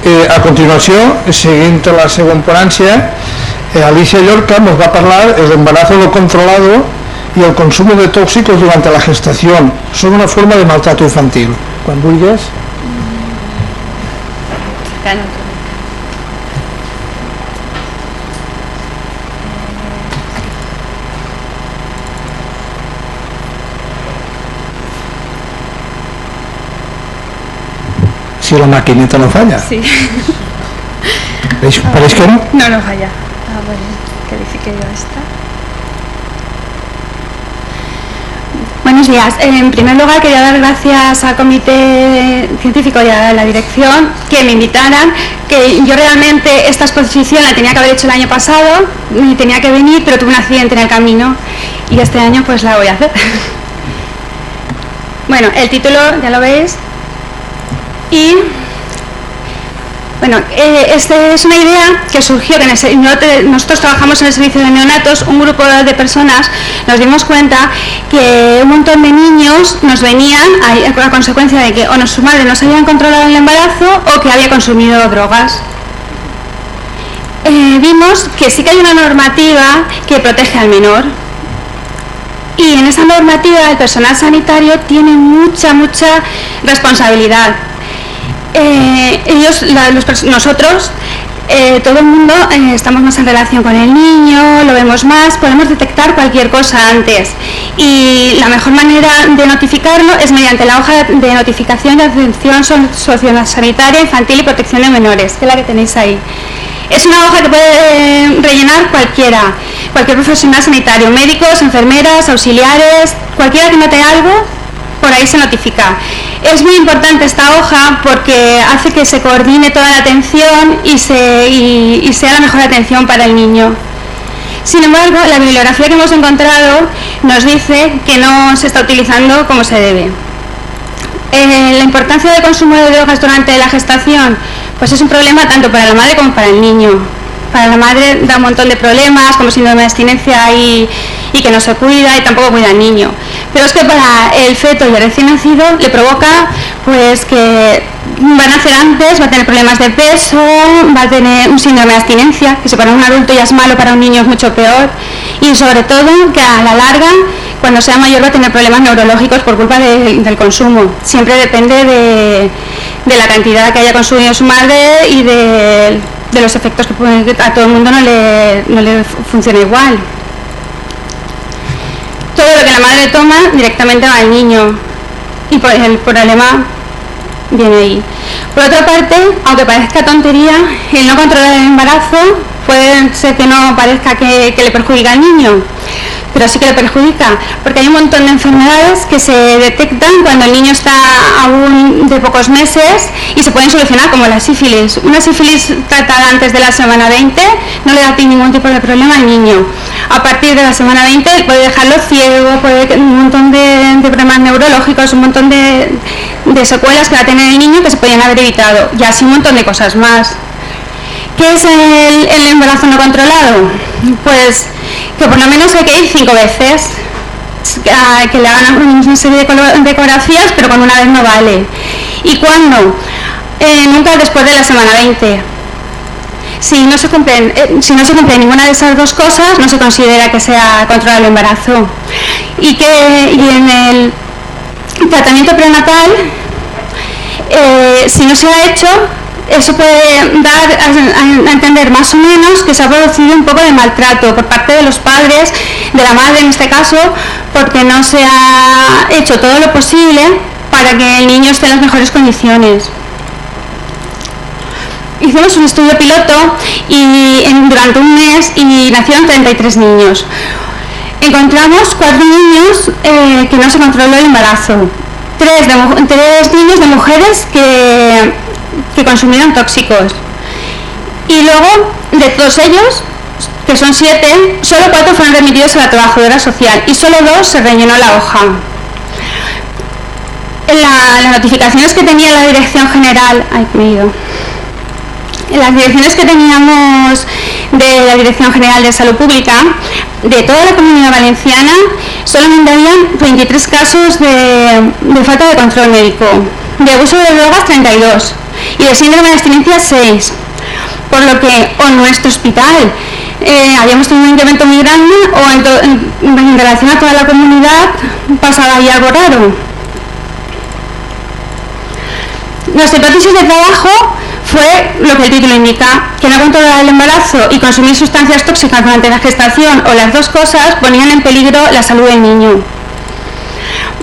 A continuació, seguint la següent ponència, Alicia Llorca nos va a hablar del embarazo no controlado y el consumo de tóxicos durante la gestación. Son una forma de maltrato infantil. Quan vulguis. Si la maquineta no falla. Sí. ¿Parece que no? No, no falla. Ah, bueno, que dice que ya está. Buenos días. En primer lugar, quería dar gracias al comité científico y a la dirección que me invitaran, que yo realmente esta exposición la tenía que haber hecho el año pasado y tenía que venir, pero tuve un accidente en el camino y este año pues la voy a hacer. Bueno, el título ya lo veis. Y bueno, esta es una idea que surgió, que nosotros trabajamos en el servicio de neonatos, un grupo de personas nos dimos cuenta que un montón de niños nos venían a consecuencia de que o su madre no se habían controlado el embarazo o que había consumido drogas. Vimos que sí que hay una normativa que protege al menor. Y en esa normativa el personal sanitario tiene mucha responsabilidad. Nosotros, todo el mundo estamos más en relación con el niño, lo vemos más, podemos detectar cualquier cosa antes y la mejor manera de notificarlo es mediante la hoja de notificación de atención sociosanitaria infantil y protección de menores, que es la que tenéis ahí. Es una hoja que puede rellenar cualquier profesional sanitario, médicos, enfermeras, auxiliares, cualquiera que note algo, por ahí se notifica. Es muy importante esta hoja porque hace que se coordine toda la atención y sea la mejor atención para el niño. Sin embargo, la bibliografía que hemos encontrado nos dice que no se está utilizando como se debe. La importancia del consumo de drogas durante la gestación, pues es un problema tanto para la madre como para el niño. Para la madre da un montón de problemas, como síndrome de abstinencia y que no se cuida y tampoco cuida al niño. Pero es que para el feto y el recién nacido le provoca pues que va a nacer antes, va a tener problemas de peso, va a tener un síndrome de abstinencia, que si para un adulto ya es malo, para un niño es mucho peor, y sobre todo que a la larga, cuando sea mayor, va a tener problemas neurológicos por culpa del consumo. Siempre depende de la cantidad que haya consumido su madre y de los efectos que a todo el mundo no le funciona igual. Todo lo que la madre toma directamente va al niño y el problema viene ahí. Por otra parte, aunque parezca tontería, el no controlar el embarazo puede ser que no parezca que le perjudica al niño, pero sí que le perjudica, porque hay un montón de enfermedades que se detectan cuando el niño está aún de pocos meses y se pueden solucionar, como la sífilis. Una sífilis tratada antes de la semana 20 no le da ningún tipo de problema al niño. A partir de la semana 20 puede dejarlo ciego, puede un montón de problemas neurológicos, un montón de secuelas que va a tener el niño que se podían haber evitado, y así un montón de cosas más. ¿Qué es el embarazo no controlado? Pues que por lo menos hay que ir 5 veces, que le hagan una serie de ecografías, pero con una vez no vale. ¿Y cuándo? Nunca después de la semana 20. Si no se cumple ninguna de esas dos cosas, no se considera que sea controlado el embarazo. Y en el tratamiento prenatal, si no se ha hecho, eso puede dar a entender más o menos que se ha producido un poco de maltrato por parte de los padres, de la madre en este caso, porque no se ha hecho todo lo posible para que el niño esté en las mejores condiciones. Hicimos un estudio piloto durante un mes y nacieron 33 niños. Encontramos 4 niños que no se controló el embarazo, 3 niños de mujeres que consumieron tóxicos, y luego de todos ellos, que son 7, solo 4 fueron remitidos a la trabajadora social y solo 2 se rellenó la hoja. Las notificaciones que tenía la Dirección General, las direcciones que teníamos de la Dirección General de Salud Pública de toda la Comunidad Valenciana, solamente habían 23 casos de falta de control médico, de abuso de drogas 32, y de síndrome de abstinencia 6. Por lo que o en nuestro hospital habíamos tenido un incremento muy grande o en relación a toda la comunidad pasaba ahí algo raro. Nuestra hipótesis de trabajo fue lo que el título indica, que no controlar el embarazo y consumir sustancias tóxicas durante la gestación o las dos cosas ponían en peligro la salud del niño.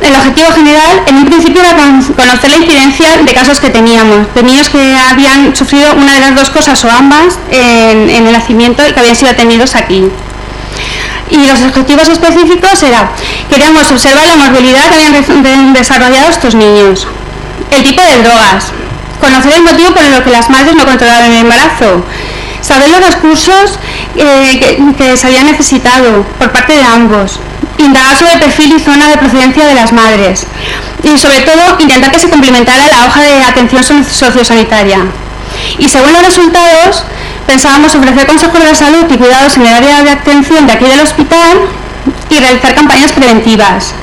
El objetivo general en un principio era conocer la incidencia de casos que teníamos, de niños que habían sufrido una de las dos cosas o ambas en el nacimiento y que habían sido atendidos aquí. Y los objetivos específicos eran, queríamos observar la morbilidad que habían desarrollado estos niños, el tipo de drogas, conocer el motivo por el que las madres no controlaban el embarazo, saber los recursos que se habían necesitado por parte de ambos, indagar sobre el perfil y zona de procedencia de las madres y sobre todo intentar que se complementara la hoja de atención sociosanitaria. Y según los resultados pensábamos ofrecer consejos de salud y cuidados en el área de atención de aquí del hospital y realizar campañas preventivas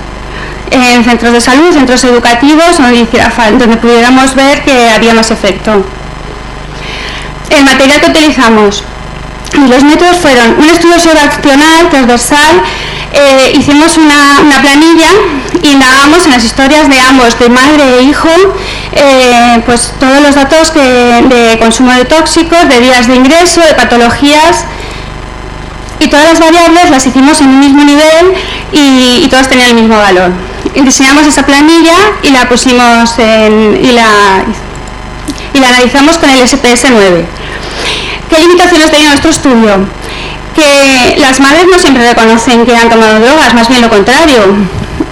en centros de salud, centros educativos donde pudiéramos ver que había más efecto. El material que utilizamos y los métodos fueron un estudio sobreaccional transversal. Hicimos una planilla y indagábamos en las historias de ambos, de madre e hijo, pues todos los datos de consumo de tóxicos, de días de ingreso, de patologías, y todas las variables las hicimos en un mismo nivel y todas tenían el mismo valor. Y diseñamos esa planilla y la pusimos y la analizamos con el SPS 9. ¿Qué limitaciones tenía nuestro estudio? Que las madres no siempre reconocen que han tomado drogas, más bien lo contrario,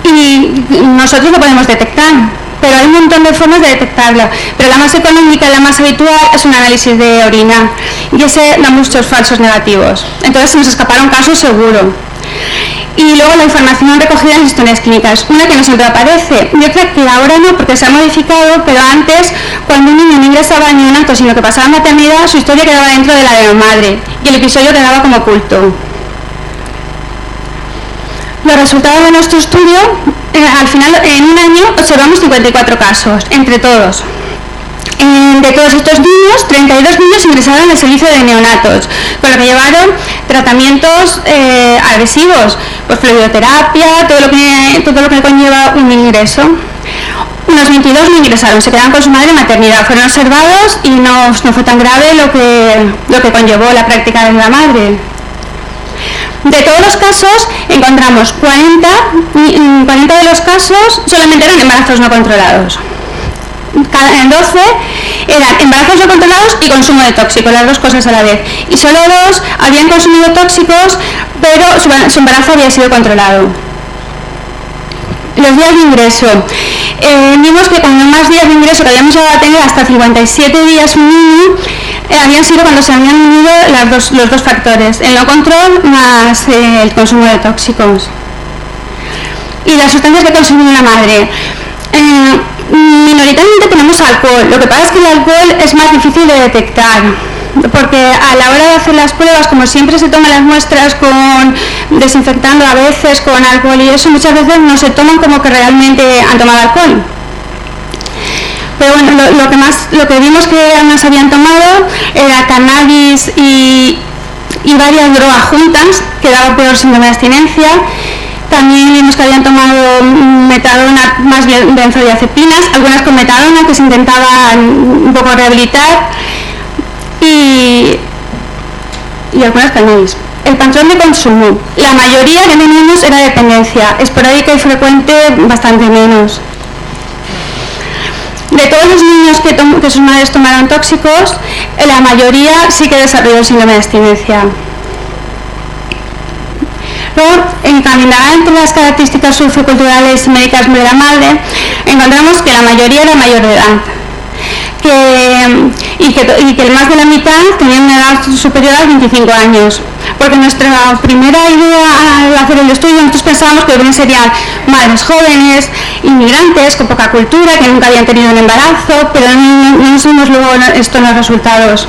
y nosotros lo podemos detectar, pero hay un montón de formas de detectarlo, pero la más económica y la más habitual es un análisis de orina, y ese da muchos falsos negativos, entonces se nos escaparon casos seguro. Y luego la información recogida en las historias clínicas, una que no siempre aparece y otra que ahora no porque se ha modificado, pero antes cuando un niño no ingresaba en neonato sino que pasaba maternidad, su historia quedaba dentro de la de la madre y el episodio quedaba como oculto. Los resultados de nuestro estudio, al final en un año observamos 54 casos, entre todos. De todos estos niños, 32 niños ingresaron en el servicio de neonatos, con lo que llevaron tratamientos agresivos, pues fluidoterapia, todo lo que conlleva un ingreso. Unos 22 no ingresaron, se quedaron con su madre en maternidad, fueron observados y no fue tan grave lo que conllevó la práctica de la madre. De todos los casos, encontramos 40 de los casos solamente eran embarazos no controlados. 12 eran embarazos no controlados y consumo de tóxicos, las dos cosas a la vez. Y solo 2 habían consumido tóxicos, pero su embarazo había sido controlado. Los días de ingreso. Vimos que con los más días de ingreso que habíamos llegado a tener hasta 57 días mínimo, habían sido cuando se habían unido los dos factores, el no control más el consumo de tóxicos. Y las sustancias que consumió la madre. Minoritariamente tenemos alcohol, lo que pasa es que el alcohol es más difícil de detectar, porque a la hora de hacer las pruebas, como siempre se toman las muestras desinfectando a veces con alcohol y eso, muchas veces no se toman como que realmente han tomado alcohol. Pero bueno, lo que vimos que además habían tomado era cannabis y varias drogas juntas, que daba peor síndrome de abstinencia. También vimos que habían tomado metadona, más bien benzodiazepinas, algunas con metadona que se intentaban un poco rehabilitar y algunas cannabis. El patrón de consumo, la mayoría que teníamos era dependencia, esporádica y frecuente bastante menos. De todos los niños que sus madres tomaron tóxicos, la mayoría sí que desarrolló síndrome de abstinencia. Luego, encaminada entre las características socioculturales y médicas de la madre, encontramos que la mayoría era mayor de edad, y que más de la mitad tenía una edad superior a 25 años. Porque nuestra primera idea al hacer el estudio, nosotros pensábamos que serían madres jóvenes, inmigrantes, con poca cultura, que nunca habían tenido un embarazo, pero no somos luego esto en los resultados.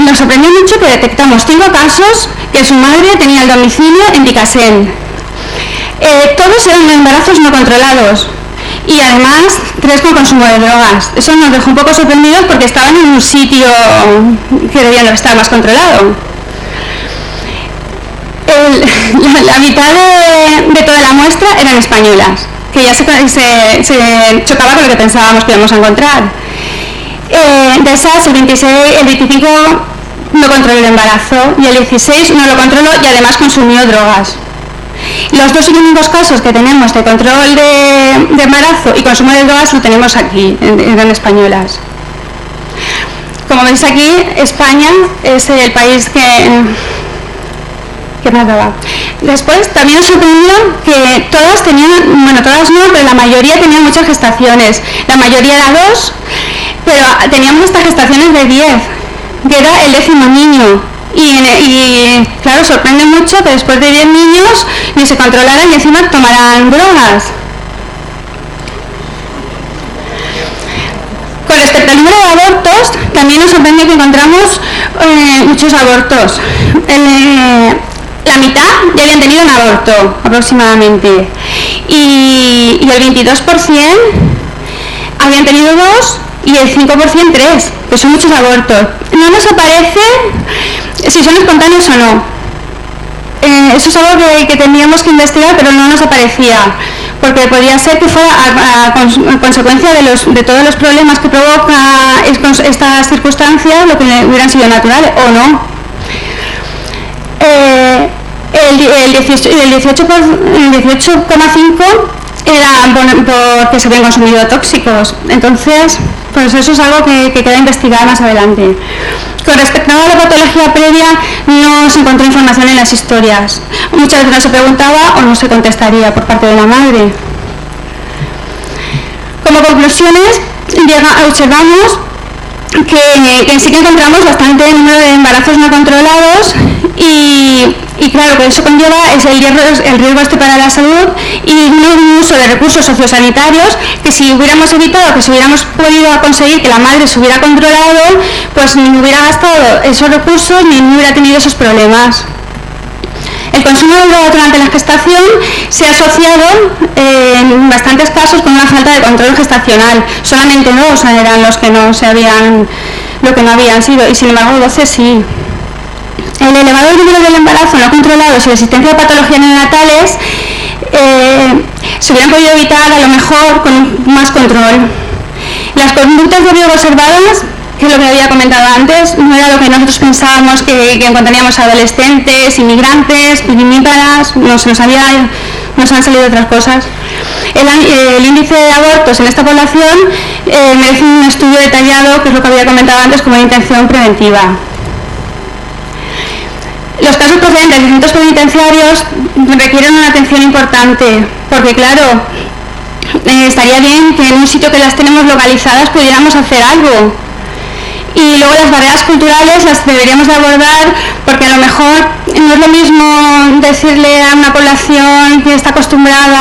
Nos sorprendió mucho que detectamos 5 casos que su madre tenía el domicilio en Picasen. Todos eran embarazos no controlados y además 3 con consumo de drogas. Eso nos dejó un poco sorprendidos porque estaban en un sitio que debían estar más controlado. La mitad de toda la muestra eran españolas, que ya se chocaba con lo que pensábamos que íbamos a encontrar. De esas, el 25 no controló el embarazo y el 16 no lo controló y además consumió drogas. Los 2 únicos casos que tenemos de control de embarazo y consumo de drogas lo tenemos aquí, eran españolas. Como veis aquí, España es el país que más daba. Después también nos sorprendió que todas tenían, bueno, todas no, pero la mayoría tenían muchas gestaciones. La mayoría era 2, pero teníamos hasta gestaciones de 10, que era el 10º niño. Y claro, sorprende mucho que después de 10 niños ni se controlaran y encima tomaran drogas. Con respecto al número de abortos, también nos sorprende que encontramos muchos abortos. La mitad ya habían tenido un aborto, aproximadamente. Y el 22% habían tenido 2 y el 5% 3, que son muchos abortos. No nos aparece si son espontáneos o no. Eso es algo que teníamos que investigar, pero no nos aparecía, porque podría ser que fuera a consecuencia de todos los problemas que provoca estas circunstancias, lo que hubieran sido naturales o no. El 18,5 era porque se habían consumido tóxicos. Entonces, pues eso es algo que queda investigar más adelante. Con respecto a la patología previa, no se encontró información en las historias. Muchas veces no se preguntaba o no se contestaría por parte de la madre. Como conclusiones, observamos que sí que encontramos bastante número de embarazos no controlados y claro, que eso conlleva es el riesgo para la salud y un uso de recursos sociosanitarios que si hubiéramos evitado, que si hubiéramos podido conseguir que la madre se hubiera controlado, pues ni hubiera gastado esos recursos ni hubiera tenido esos problemas. El consumo de drogas durante la gestación se ha asociado en bastantes casos con una falta de control gestacional. Solamente 2 eran los que no habían sido y sin embargo 12 sí. El elevado número del embarazo no controlados y la existencia de patologías neonatales se hubieran podido evitar a lo mejor con más control. Las conductas de riesgo observadas, que es lo que había comentado antes, no era lo que nosotros pensábamos que encontraríamos adolescentes, inmigrantes, viníparas, nos han salido otras cosas. El índice de abortos en esta población merece un estudio detallado, que es lo que había comentado antes, como intención preventiva. Los casos procedentes de centros penitenciarios requieren una atención importante, porque claro, estaría bien que en un sitio que las tenemos localizadas pudiéramos hacer algo. Y luego las barreras culturales las deberíamos de abordar, porque a lo mejor no es lo mismo decirle a una población que está acostumbrada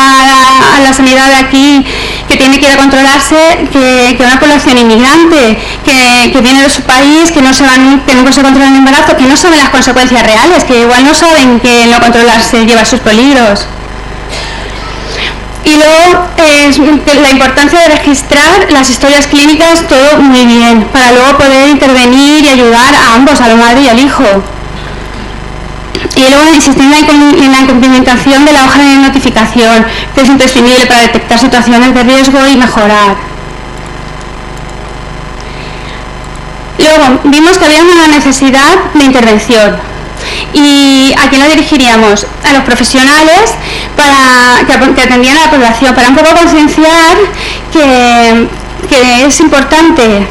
a la sanidad de aquí, que tiene que ir a controlarse, que una población inmigrante, que viene de su país, que nunca se controla el embarazo, que no saben las consecuencias reales, que igual no saben que no controlarse lleva sus peligros. Y luego la importancia de registrar las historias clínicas, todo muy bien, para luego poder intervenir y ayudar a ambos, a la madre y al hijo. Y luego insistir en la implementación de la hoja de notificación, que es imprescindible para detectar situaciones de riesgo y mejorar. Luego vimos que había una necesidad de intervención. ¿Y a quién la dirigiríamos? A los profesionales que atendían a la población, para un poco concienciar que es importante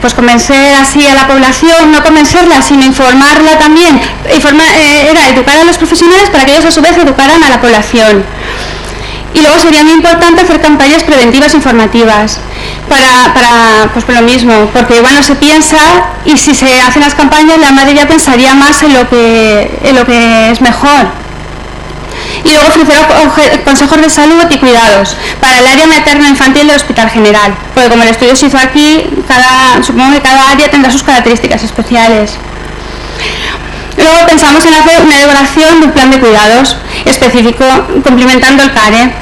pues convencer así a la población, no convencerla, sino informarla también. Era educar a los profesionales para que ellos a su vez educaran a la población. Y luego sería muy importante hacer campañas preventivas informativas pues por lo mismo, porque igual no se piensa y si se hacen las campañas la madre ya pensaría más en lo que es mejor. Y luego ofrecer consejos de salud y cuidados para el área materno-infantil del Hospital General, porque como el estudio se hizo aquí, supongo que cada área tendrá sus características especiales. Luego pensamos en hacer una elaboración de un plan de cuidados específico, complementando el CARE,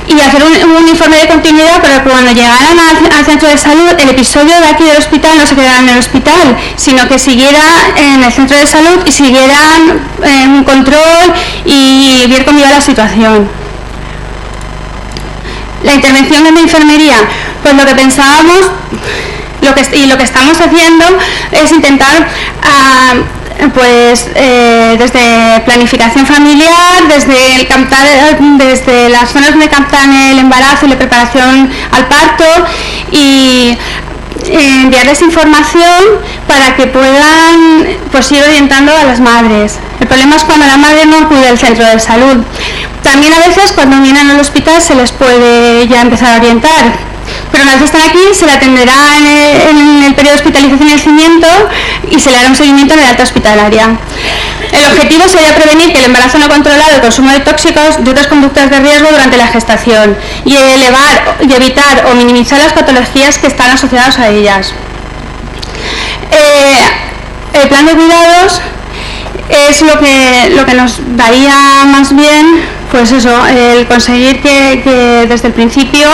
y hacer un informe de continuidad para que cuando llegaran al centro de salud, el episodio de aquí del hospital no se quedara en el hospital, sino que siguiera en el centro de salud y siguieran un control y ver cómo iba la situación. La intervención en la enfermería, pues lo que pensábamos y lo que estamos haciendo es intentar desde planificación familiar, desde las zonas donde captan el embarazo y la preparación al parto, y enviarles información para que puedan ir orientando a las madres. El problema es cuando la madre no acude al centro de salud. También a veces cuando vienen al hospital se les puede ya empezar a orientar. Pero una vez están aquí, se le atenderá en el periodo de hospitalización y el seguimiento y se le hará un seguimiento en el alta hospitalaria. El objetivo sería prevenir que el embarazo no controlado, el consumo de tóxicos y otras conductas de riesgo durante la gestación y evitar o minimizar las patologías que están asociadas a ellas. El plan de cuidados es lo que nos daría más bien, pues eso, el conseguir que desde el principio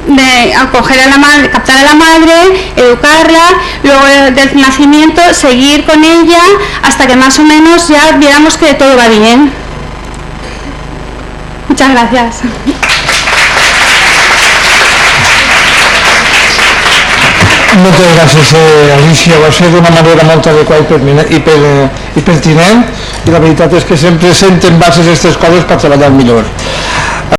de acoger a la madre, captar a la madre, educarla, luego del nacimiento seguir con ella hasta que más o menos ya viéramos que todo va bien. Muchas gracias. Moltes gràcies, Alicia. Va ser d'una manera molt adequada i pertinent, i la veritat és que sempre sentem bases aquestes coses per treballar millor.